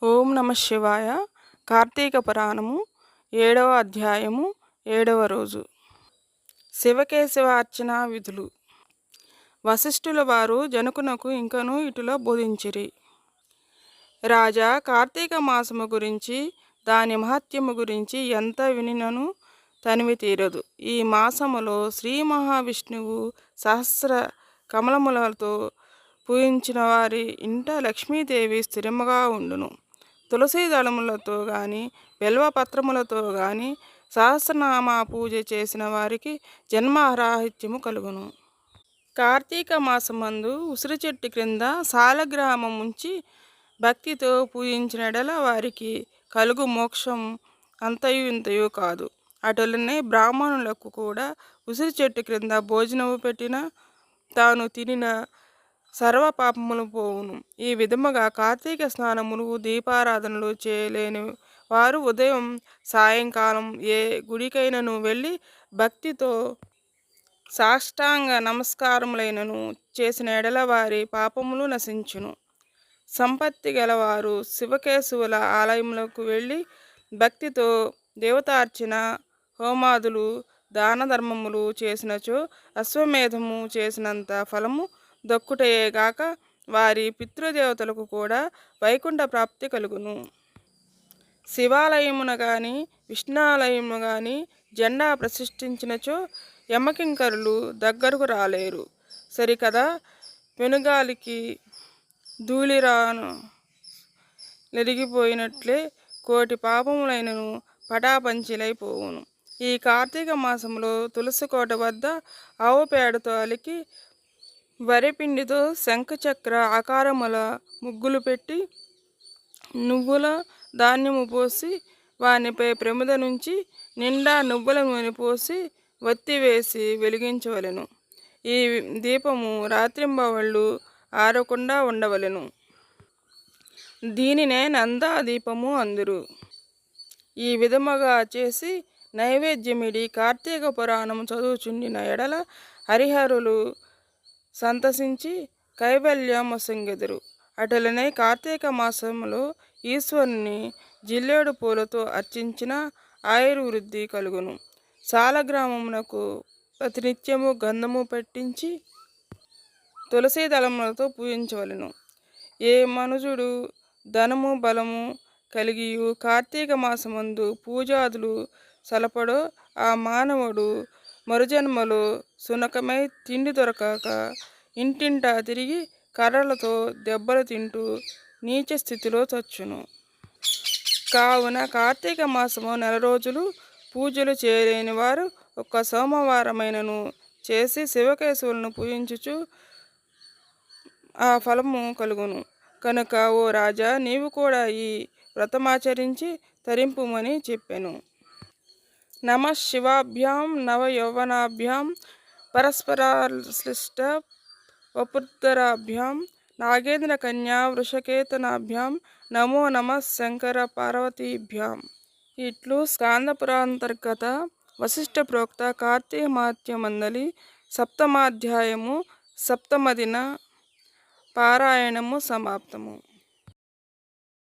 ఓం నమ శివాయ. కార్తీక పురాణము 7వ అధ్యాయము 7వ రోజు. శివకేశవ అర్చన విధులు. వశిష్ఠుల వారు జనకునకు ఇంకను ఇటులో బోధించిరి. రాజా, కార్తీక మాసము గురించి దాని మహత్యము గురించి ఎంత వినినను తనివి తీరదు. ఈ మాసములో శ్రీ మహావిష్ణువు సహస్ర కమలములతో పూజించిన వారి ఇంట లక్ష్మీదేవి స్థిరముగా ఉండును. తులసి దళములతో గాని బిల్వపత్రములతో గాని సహస్రనామ పూజ చేసిన వారికి జన్మరాహిత్యము కలుగును. కార్తీక మాసమందు ఉసిరి చెట్టు క్రింద సాలగ్రామం ఉంచి భక్తితో పూజించిన ఎడల వారికి కలుగు మోక్షం అంతయు ఇంతయు కాదు. అటులనే బ్రాహ్మణులకు కూడా ఉసిరి చెట్టు క్రింద భోజనము పెట్టిన తాను తినిన సర్వ పాపములు పోవును. ఈ విధముగా కార్తీక స్నానములు దీపారాధనలు చేయలేని వారు ఉదయం సాయంకాలం ఏ గుడికైనను వెళ్ళి భక్తితో సాష్టాంగ నమస్కారములైనను చేసిన ఎడల వారి పాపములు నశించును. సంపత్తి గలవారు శివకేశవుల ఆలయములకు వెళ్ళి భక్తితో దేవతార్చన హోమాదులు దాన ధర్మములు చేసినచో అశ్వమేధము చేసినంత ఫలము దక్కుటయేగాక వారి పితృదేవతలకు కూడా వైకుంఠ ప్రాప్తి కలుగును. శివాలయమున గాని విష్ణాలయమున గాని జెండా ప్రతిష్ఠించినచో యమకింకరులు దగ్గరకు రాలేరు. సరికదా, పెనుగాలికి ధూళిరాను నెరిగిపోయినట్లే కోటి పాపములైనను పటాపంచిలైపోవును. ఈ కార్తీక మాసంలో తులసి కోట వద్ద ఆవు పేడతో అలికి వరిపిండితో శంఖచక్ర ఆకారముల ముగ్గులు పెట్టి నువ్వుల ధాన్యము పోసి వానిపై ప్రమిద నుంచి నిండా నువ్వుల నూనె పోసి వత్తి వేసి వెలిగించవలెను. ఈ దీపము రాత్రింబవళ్ళు ఆరకుండా ఉండవలెను. దీనినే నందా దీపము అందురు. ఈ విధముగా చేసి నైవేద్యమిడి కార్తీక పురాణము చదువుచుండిన ఎడల హరిహరులు సంతసించి కైవల్యమొసంగెదరు. అటులనే కార్తీక మాసములో ఈశ్వరుని జిల్లేడు పూలతో అర్చించిన ఆయుర్వృద్ధి కలుగును. సాలగ్రామమునకు ప్రతినిత్యము గంధము పట్టించి తులసి దళములతో పూజించవలెను. ఏ మనుజుడు ధనము బలము కలిగియు కార్తీక మాసమందు పూజాదులు సలపడో ఆ మానవుడు మరుజన్మలో సునకమై తిండి దొరకక ఇంటింటా తిరిగి కర్రలతో దెబ్బలు తింటూ నీచ స్థితిలో చచ్చును. కావున కార్తీక మాసము 4 రోజులు పూజలు చేయలేని వారు ఒక్క సోమవారమైనను చేసి శివకేశవులను పూజించుచు ఆ ఫలము కలుగును. కనుక ఓ రాజా, నీవు కూడా ఈ వ్రతమాచరించి తరింపుమని చెప్పెను. నమ శివాభ్యాం నవ యౌవనాభ్యాం పరస్పరాశ్లిష్ట వపుర్ధరాభ్యాం నాగేంద్ర కన్యా వృషకేతనాభ్యాం నమో నమ శంకర పార్వతీభ్యాం. ఇట్లు స్కాందపురాంతర్గత వశిష్ఠ ప్రోక్త కార్తీక మహాత్మ్యమందలి 7వ అధ్యాయము 7వ దిన పారాయణము సమాప్తము.